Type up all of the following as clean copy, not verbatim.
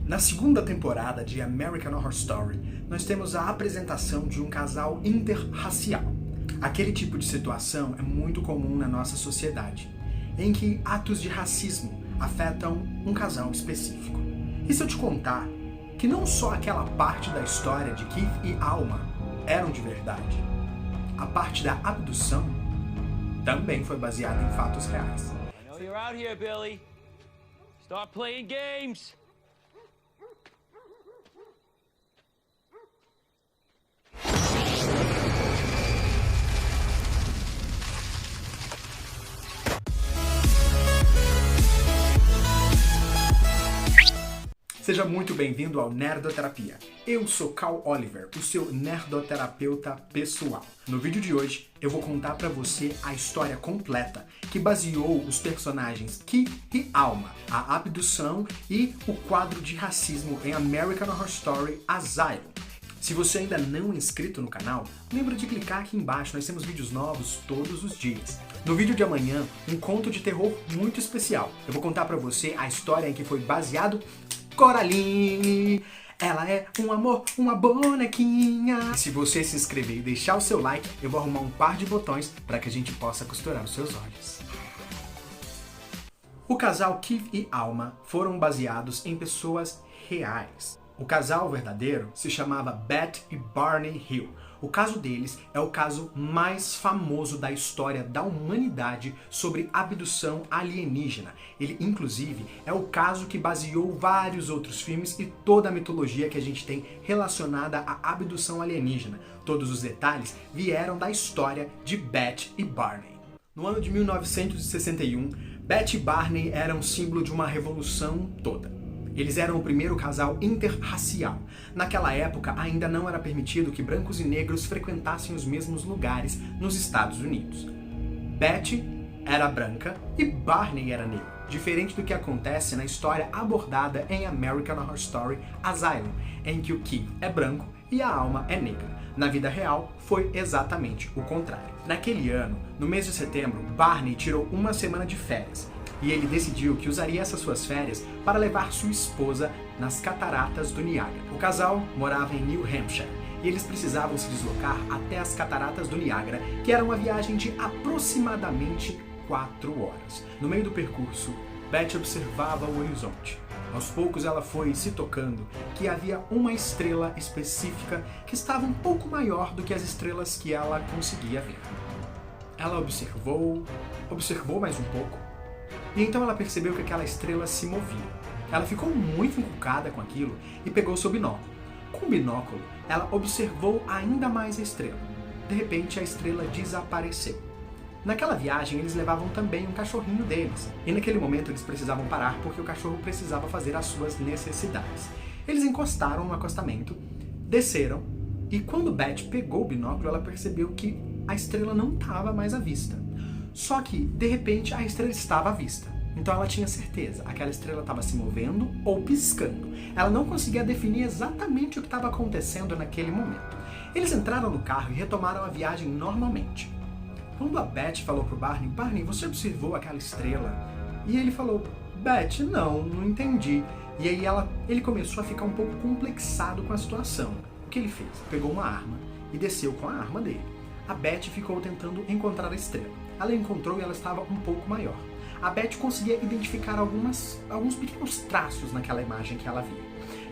Na segunda temporada de American Horror Story, nós temos a apresentação de um casal interracial. Aquele tipo de situação é muito comum na nossa sociedade, em que atos de racismo afetam um casal específico. E se eu te contar que não só aquela parte da história de Keith e Alma eram de verdade, a parte da abdução também foi baseada em fatos reais. I know you're out here, Billy. Start playing games. Seja muito bem-vindo ao Nerdoterapia. Eu sou Cal Oliver, o seu nerdoterapeuta pessoal. No vídeo de hoje, eu vou contar pra você a história completa que baseou os personagens Keith e Alma, a abdução e o quadro de racismo em American Horror Story Asylum. Se você ainda não é inscrito no canal, lembra de clicar aqui embaixo, nós temos vídeos novos todos os dias. No vídeo de amanhã, um conto de terror muito especial. Eu vou contar pra você a história em que foi baseado Coraline. Ela é um amor, uma bonequinha. E se você se inscrever e deixar o seu like, eu vou arrumar um par de botões para que a gente possa costurar os seus olhos. O casal Keith e Alma foram baseados em pessoas reais. O casal verdadeiro se chamava Beth e Barney Hill. O caso deles é o caso mais famoso da história da humanidade sobre abdução alienígena. Ele, inclusive, é o caso que baseou vários outros filmes e toda a mitologia que a gente tem relacionada à abdução alienígena. Todos os detalhes vieram da história de Beth e Barney. No ano de 1961, Beth e Barney eram um símbolo de uma revolução toda. Eles eram o primeiro casal interracial. Naquela época, ainda não era permitido que brancos e negros frequentassem os mesmos lugares nos Estados Unidos. Beth era branca e Barney era negro, diferente do que acontece na história abordada em American Horror Story Asylum, em que o Keith é branco e a Alma é negra. Na vida real, foi exatamente o contrário. Naquele ano, no mês de setembro, Barney tirou uma semana de férias, e ele decidiu que usaria essas suas férias para levar sua esposa nas cataratas do Niágara. O casal morava em New Hampshire e eles precisavam se deslocar até as cataratas do Niágara, que era uma viagem de aproximadamente 4 horas. No meio do percurso, Beth observava o horizonte. Aos poucos ela foi se tocando que havia uma estrela específica que estava um pouco maior do que as estrelas que ela conseguia ver. Ela observou mais um pouco, e então ela percebeu que aquela estrela se movia. Ela ficou muito encucada com aquilo e pegou seu binóculo. Com o binóculo, ela observou ainda mais a estrela. De repente, a estrela desapareceu. Naquela viagem, eles levavam também um cachorrinho deles. E naquele momento, eles precisavam parar porque o cachorro precisava fazer as suas necessidades. Eles encostaram no acostamento, desceram, e quando Beth pegou o binóculo, ela percebeu que a estrela não estava mais à vista. Só que, de repente, a estrela estava à vista. Então ela tinha certeza, aquela estrela estava se movendo ou piscando. Ela não conseguia definir exatamente o que estava acontecendo naquele momento. Eles entraram no carro e retomaram a viagem normalmente. Quando a Beth falou pro Barney, Barney, você observou aquela estrela? E ele falou, Beth, não entendi. E aí ele começou a ficar um pouco complexado com a situação. O que ele fez? Pegou uma arma e desceu com a arma dele. A Beth ficou tentando encontrar a estrela. Ela encontrou e ela estava um pouco maior. A Beth conseguia identificar alguns pequenos traços naquela imagem que ela via.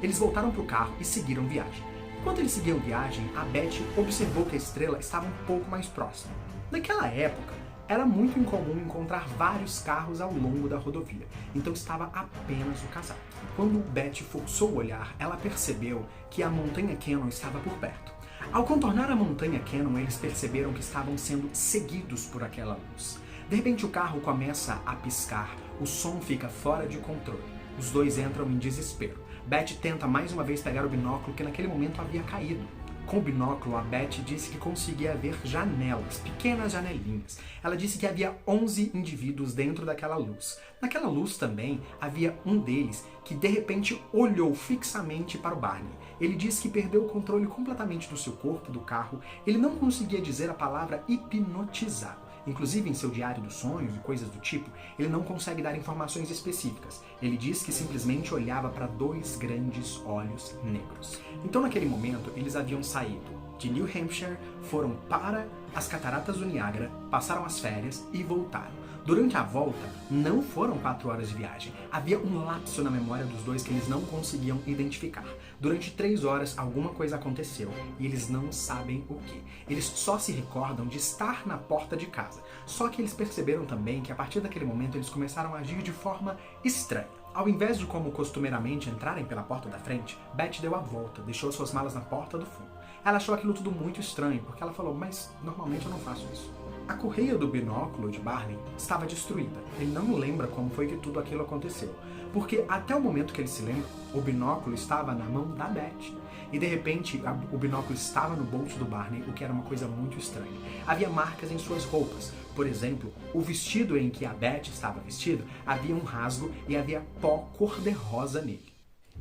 Eles voltaram para o carro e seguiram viagem. Enquanto eles seguiam viagem, a Beth observou que a estrela estava um pouco mais próxima. Naquela época, era muito incomum encontrar vários carros ao longo da rodovia, então estava apenas o casal. Quando Beth forçou o olhar, ela percebeu que a montanha Cannon estava por perto. Ao contornar a montanha Cannon, eles perceberam que estavam sendo seguidos por aquela luz. De repente o carro começa a piscar, o som fica fora de controle. Os dois entram em desespero. Beth tenta mais uma vez pegar o binóculo que naquele momento havia caído. Com o binóculo, a Beth disse que conseguia ver janelas, pequenas janelinhas. Ela disse que havia 11 indivíduos dentro daquela luz. Naquela luz também havia um deles que de repente olhou fixamente para o Barney. Ele disse que perdeu o controle completamente do seu corpo, do carro. Ele não conseguia dizer a palavra hipnotizado. Inclusive, em seu diário dos sonhos e coisas do tipo, ele não consegue dar informações específicas. Ele diz que simplesmente olhava para 2 grandes olhos negros. Então, naquele momento, eles haviam saído de New Hampshire, foram para as Cataratas do Niágara, passaram as férias e voltaram. Durante a volta, não foram 4 horas de viagem. Havia um lapso na memória dos dois que eles não conseguiam identificar. Durante 3 horas, alguma coisa aconteceu e eles não sabem o que. Eles só se recordam de estar na porta de casa. Só que eles perceberam também que a partir daquele momento eles começaram a agir de forma estranha. Ao invés de como costumeiramente entrarem pela porta da frente, Beth deu a volta, deixou suas malas na porta do fundo. Ela achou aquilo tudo muito estranho, porque ela falou, mas normalmente eu não faço isso. A correia do binóculo de Barney estava destruída. Ele não lembra como foi que tudo aquilo aconteceu, porque até o momento que ele se lembra, o binóculo estava na mão da Beth. E de repente, o binóculo estava no bolso do Barney, o que era uma coisa muito estranha. Havia marcas em suas roupas. Por exemplo, o vestido em que a Beth estava vestida havia um rasgo e havia pó cor-de-rosa nele.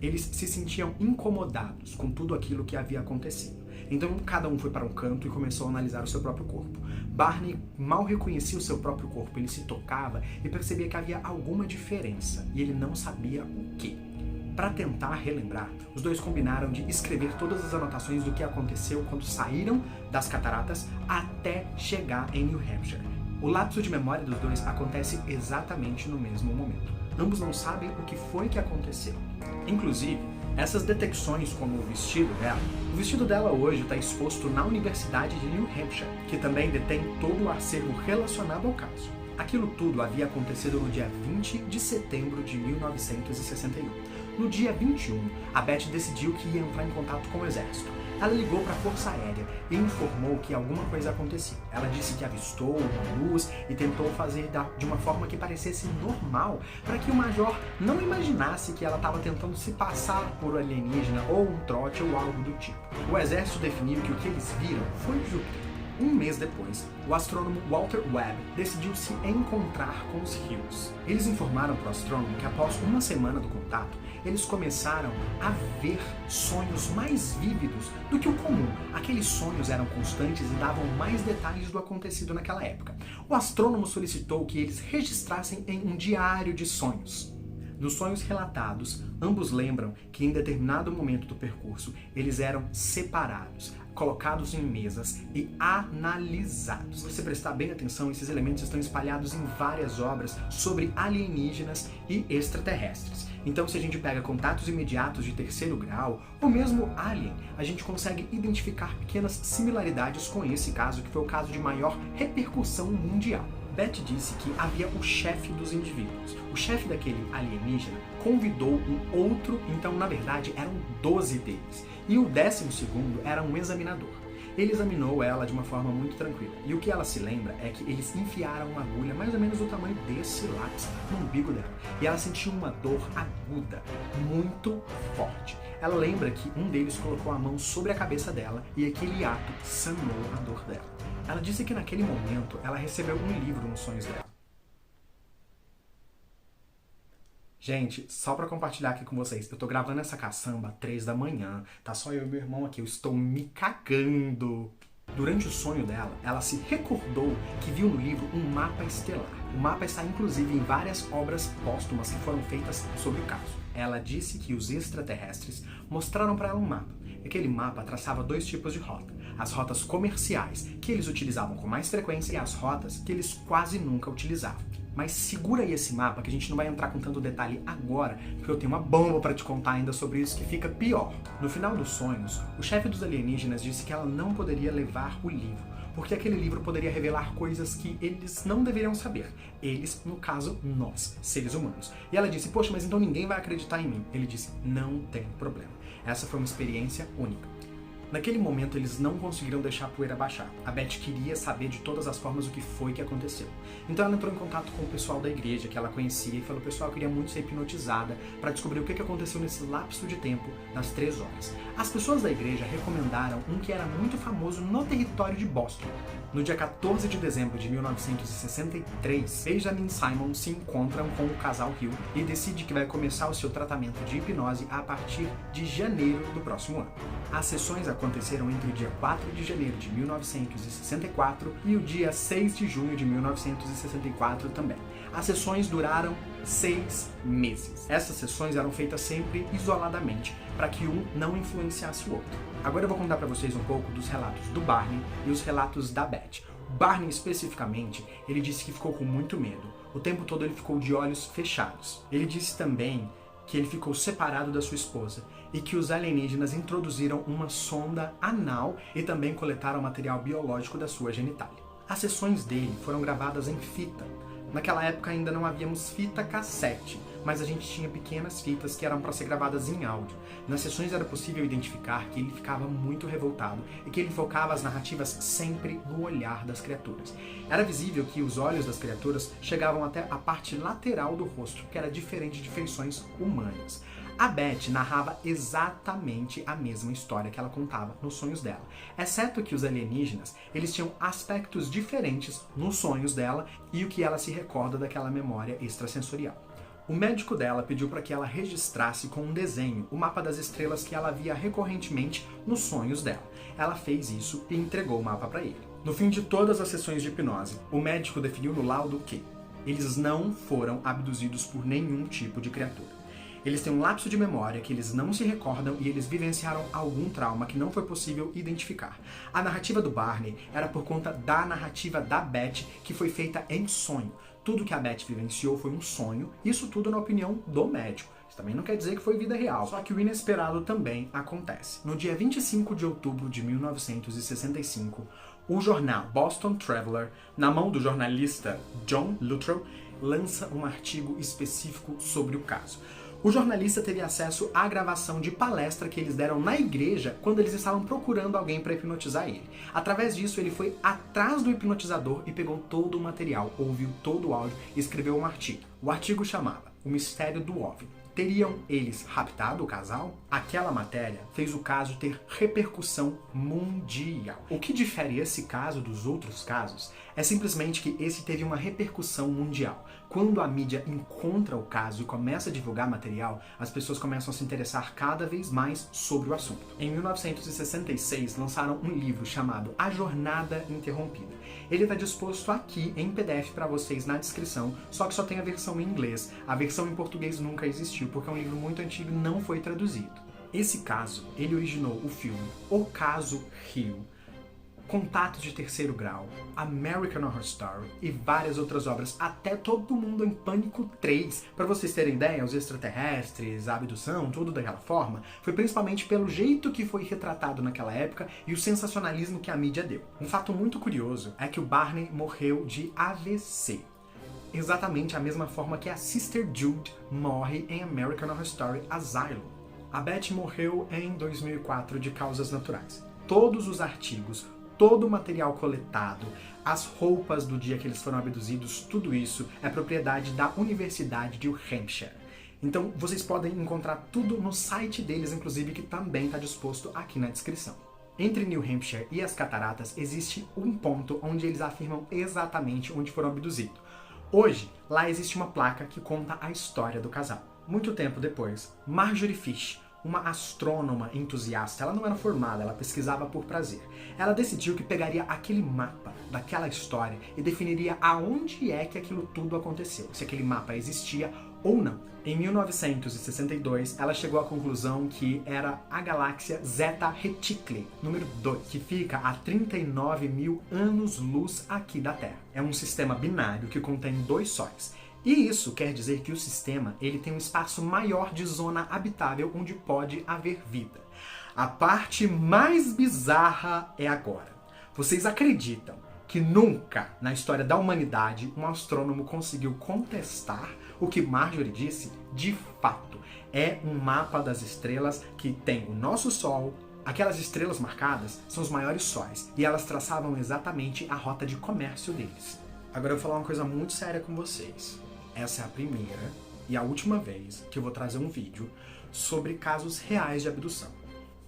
Eles se sentiam incomodados com tudo aquilo que havia acontecido. Então cada um foi para um canto e começou a analisar o seu próprio corpo. Barney mal reconhecia o seu próprio corpo, ele se tocava e percebia que havia alguma diferença, e ele não sabia o que. Para tentar relembrar, os dois combinaram de escrever todas as anotações do que aconteceu quando saíram das cataratas até chegar em New Hampshire. O lapso de memória dos dois acontece exatamente no mesmo momento. Ambos não sabem o que foi que aconteceu. Inclusive, essas detecções como o vestido dela hoje está exposto na Universidade de New Hampshire, que também detém todo o acervo relacionado ao caso. Aquilo tudo havia acontecido no dia 20 de setembro de 1961. No dia 21, a Beth decidiu que ia entrar em contato com o exército. Ela ligou para a Força Aérea e informou que alguma coisa acontecia. Ela disse que avistou uma luz e tentou fazer de uma forma que parecesse normal, para que o major não imaginasse que ela estava tentando se passar por alienígena ou um trote ou algo do tipo. O exército definiu que o que eles viram foi Júpiter. Um mês depois, o astrônomo Walter Webb decidiu se encontrar com os Hills. Eles informaram para o astrônomo que após uma semana do contato, eles começaram a ver sonhos mais vívidos do que o comum. Aqueles sonhos eram constantes e davam mais detalhes do acontecido naquela época. O astrônomo solicitou que eles registrassem em um diário de sonhos. Nos sonhos relatados, ambos lembram que em determinado momento do percurso, eles eram separados, colocados em mesas e analisados. Se você prestar bem atenção, esses elementos estão espalhados em várias obras sobre alienígenas e extraterrestres. Então, se a gente pega contatos imediatos de 3º grau, ou mesmo Alien, a gente consegue identificar pequenas similaridades com esse caso, que foi o caso de maior repercussão mundial. Beth disse que havia o chefe dos indivíduos. O chefe daquele alienígena convidou um outro, então na verdade eram 12 deles. E o 12º era um examinador. Ele examinou ela de uma forma muito tranquila. E o que ela se lembra é que eles enfiaram uma agulha mais ou menos do tamanho desse lápis no umbigo dela. E ela sentiu uma dor aguda, muito forte. Ela lembra que um deles colocou a mão sobre a cabeça dela e aquele ato sanou a dor dela. Ela disse que naquele momento ela recebeu um livro nos sonhos dela. Gente, só pra compartilhar aqui com vocês, eu tô gravando essa caçamba às 3 da manhã, tá só eu e meu irmão aqui, eu estou me cagando. Durante o sonho dela, ela se recordou que viu no livro um mapa estelar. O mapa está inclusive em várias obras póstumas que foram feitas sobre o caso. Ela disse que os extraterrestres mostraram para ela um mapa. Aquele mapa traçava 2 tipos de rota. As rotas comerciais, que eles utilizavam com mais frequência, e as rotas que eles quase nunca utilizavam. Mas segura aí esse mapa, que a gente não vai entrar com tanto detalhe agora, porque eu tenho uma bomba para te contar ainda sobre isso que fica pior. No final dos sonhos, o chefe dos alienígenas disse que ela não poderia levar o livro, porque aquele livro poderia revelar coisas que eles não deveriam saber. Eles, no caso, nós, seres humanos. E ela disse, poxa, mas então ninguém vai acreditar em mim. Ele disse, não tem problema. Essa foi uma experiência única. Naquele momento, eles não conseguiram deixar a poeira baixar. A Beth queria saber de todas as formas o que foi que aconteceu. Então ela entrou em contato com o pessoal da igreja que ela conhecia e falou, pessoal, eu queria muito ser hipnotizada para descobrir o que aconteceu nesse lapso de tempo das 3 horas. As pessoas da igreja recomendaram um que era muito famoso no território de Boston. No dia 14 de dezembro de 1963, Benjamin Simon se encontram com o casal Hill e decide que vai começar o seu tratamento de hipnose a partir de janeiro do próximo ano. As sessões aconteceram entre o dia 4 de janeiro de 1964 e o dia 6 de junho de 1964 também. As sessões duraram 6 meses. Essas sessões eram feitas sempre isoladamente, para que um não influenciasse o outro. Agora eu vou contar para vocês um pouco dos relatos do Barney e os relatos da Beth. Barney, especificamente, ele disse que ficou com muito medo. O tempo todo ele ficou de olhos fechados. Ele disse também que ele ficou separado da sua esposa e que os alienígenas introduziram uma sonda anal e também coletaram material biológico da sua genitália. As sessões dele foram gravadas em fita. Naquela época ainda não havíamos fita cassete, mas a gente tinha pequenas fitas que eram para ser gravadas em áudio. Nas sessões era possível identificar que ele ficava muito revoltado e que ele focava as narrativas sempre no olhar das criaturas. Era visível que os olhos das criaturas chegavam até a parte lateral do rosto, que era diferente de feições humanas. A Beth narrava exatamente a mesma história que ela contava nos sonhos dela, exceto que os alienígenas, eles tinham aspectos diferentes nos sonhos dela e o que ela se recorda daquela memória extrasensorial. O médico dela pediu para que ela registrasse com um desenho o mapa das estrelas que ela via recorrentemente nos sonhos dela. Ela fez isso e entregou o mapa para ele. No fim de todas as sessões de hipnose, o médico definiu no laudo que eles não foram abduzidos por nenhum tipo de criatura. Eles têm um lapso de memória que eles não se recordam e eles vivenciaram algum trauma que não foi possível identificar. A narrativa do Barney era por conta da narrativa da Beth, que foi feita em sonho. Tudo que a Beth vivenciou foi um sonho, isso tudo na opinião do médico. Isso também não quer dizer que foi vida real, só que o inesperado também acontece. No dia 25 de outubro de 1965, o jornal Boston Traveler, na mão do jornalista John Luttrell, lança um artigo específico sobre o caso. O jornalista teve acesso à gravação de palestra que eles deram na igreja quando eles estavam procurando alguém para hipnotizar ele. Através disso, ele foi atrás do hipnotizador e pegou todo o material, ouviu todo o áudio e escreveu um artigo. O artigo chamava O Mistério do OVNI. Teriam eles raptado o casal? Aquela matéria fez o caso ter repercussão mundial. O que difere esse caso dos outros casos é simplesmente que esse teve uma repercussão mundial. Quando a mídia encontra o caso e começa a divulgar material, as pessoas começam a se interessar cada vez mais sobre o assunto. Em 1966, lançaram um livro chamado A Jornada Interrompida. Ele está disposto aqui em PDF para vocês na descrição, só que só tem a versão em inglês. A versão em português nunca existiu, porque é um livro muito antigo e não foi traduzido. Esse caso, ele originou o filme O Caso Hill, Contatos de Terceiro Grau, American Horror Story e várias outras obras, até Todo Mundo em Pânico 3. Para vocês terem ideia, os extraterrestres, a abdução, tudo daquela forma, foi principalmente pelo jeito que foi retratado naquela época e o sensacionalismo que a mídia deu. Um fato muito curioso é que o Barney morreu de AVC. Exatamente a mesma forma que a Sister Jude morre em American Horror Story Asylum. A Beth morreu em 2004 de causas naturais. Todos os artigos, todo o material coletado, as roupas do dia que eles foram abduzidos, tudo isso é propriedade da Universidade de New Hampshire. Então vocês podem encontrar tudo no site deles, inclusive, que também está disposto aqui na descrição. Entre New Hampshire e as cataratas existe um ponto onde eles afirmam exatamente onde foram abduzidos. Hoje, lá existe uma placa que conta a história do casal. Muito tempo depois, Marjorie Fish, uma astrônoma entusiasta, ela não era formada, ela pesquisava por prazer. Ela decidiu que pegaria aquele mapa daquela história e definiria aonde é que aquilo tudo aconteceu, se aquele mapa existia ou não. Em 1962, ela chegou à conclusão que era a galáxia Zeta Reticuli, número 2, que fica a 39 mil anos-luz aqui da Terra. É um sistema binário que contém 2 sóis. E isso quer dizer que o sistema ele tem um espaço maior de zona habitável onde pode haver vida. A parte mais bizarra é agora. Vocês acreditam que nunca na história da humanidade um astrônomo conseguiu contestar o que Marjorie disse? De fato, é um mapa das estrelas que tem o nosso Sol. Aquelas estrelas marcadas são os maiores sóis e elas traçavam exatamente a rota de comércio deles. Agora eu vou falar uma coisa muito séria com vocês. Essa é a primeira e a última vez que eu vou trazer um vídeo sobre casos reais de abdução.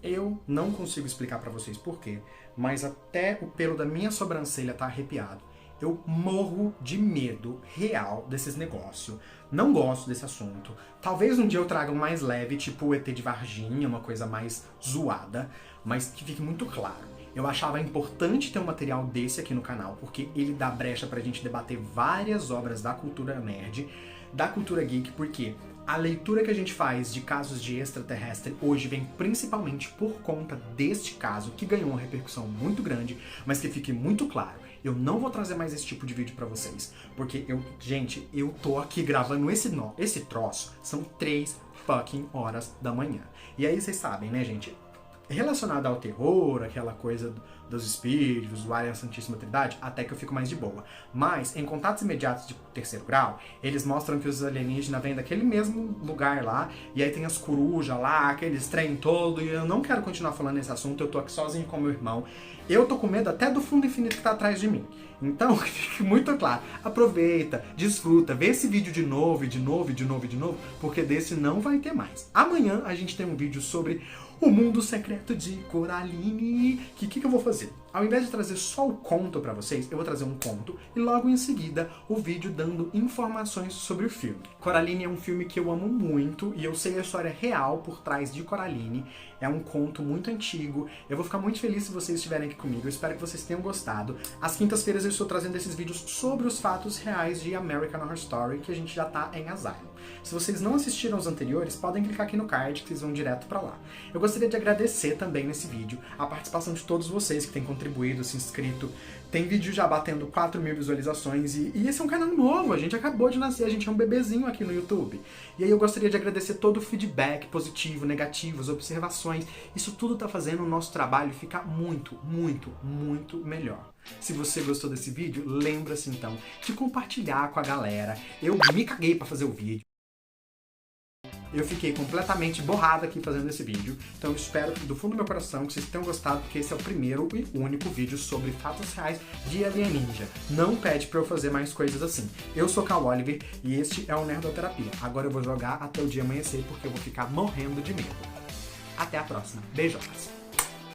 Eu não consigo explicar pra vocês porquê, mas até o pelo da minha sobrancelha tá arrepiado. Eu morro de medo real desses negócios. Não gosto desse assunto. Talvez um dia eu traga um mais leve, tipo o ET de Varginha, uma coisa mais zoada, mas que fique muito claro. Eu achava importante ter um material desse aqui no canal, porque ele dá brecha pra gente debater várias obras da cultura nerd, da cultura geek, porque a leitura que a gente faz de casos de extraterrestre hoje vem principalmente por conta deste caso, que ganhou uma repercussão muito grande, mas que fique muito claro, eu não vou trazer mais esse tipo de vídeo pra vocês, porque gente, eu tô aqui gravando esse troço, são 3 fucking horas da manhã. E aí vocês sabem, né, gente? Relacionado ao terror, aquela coisa dos espíritos, do Área Santíssima Trindade, até que eu fico mais de boa. Mas, em Contatos Imediatos de Terceiro Grau, eles mostram que os alienígenas vêm daquele mesmo lugar lá, e aí tem as corujas lá, aqueles trem todo, e eu não quero continuar falando nesse assunto, eu tô aqui sozinho com meu irmão. Eu tô com medo até do fundo infinito que tá atrás de mim. Então, fique muito claro, aproveita, desfruta, vê esse vídeo de novo, porque desse não vai ter mais. Amanhã a gente tem um vídeo sobre o mundo secreto de Coraline. O que eu vou fazer? Ao invés de trazer só o conto pra vocês, eu vou trazer um conto e logo em seguida o vídeo dando informações sobre o filme. Coraline é um filme que eu amo muito e eu sei a história real por trás de Coraline. É um conto muito antigo. Eu vou ficar muito feliz se vocês estiverem aqui comigo. Eu espero que vocês tenham gostado. Às quintas-feiras eu estou trazendo esses vídeos sobre os fatos reais de American Horror Story, que a gente já tá em Asylum. Se vocês não assistiram os anteriores, podem clicar aqui no card que vocês vão direto pra lá. Eu gostaria de agradecer também nesse vídeo a participação de todos vocês que têm contribuído, se inscrito. Tem vídeo já batendo 4.000 visualizações e esse é um canal novo, a gente acabou de nascer, a gente é um bebezinho aqui no YouTube. E aí eu gostaria de agradecer todo o feedback positivo, negativo, as observações. Isso tudo tá fazendo o nosso trabalho ficar muito, muito, muito melhor. Se você gostou desse vídeo, lembra-se então de compartilhar com a galera. Eu me caguei pra fazer o vídeo. Eu fiquei completamente borrado aqui fazendo esse vídeo, então eu espero do fundo do meu coração que vocês tenham gostado, porque esse é o primeiro e único vídeo sobre fatos reais de alienígena. Não pede pra eu fazer mais coisas assim. Eu sou Cal Oliver e este é o Nerdoterapia. Agora eu vou jogar até o dia amanhecer, porque eu vou ficar morrendo de medo. Até a próxima. Beijocas!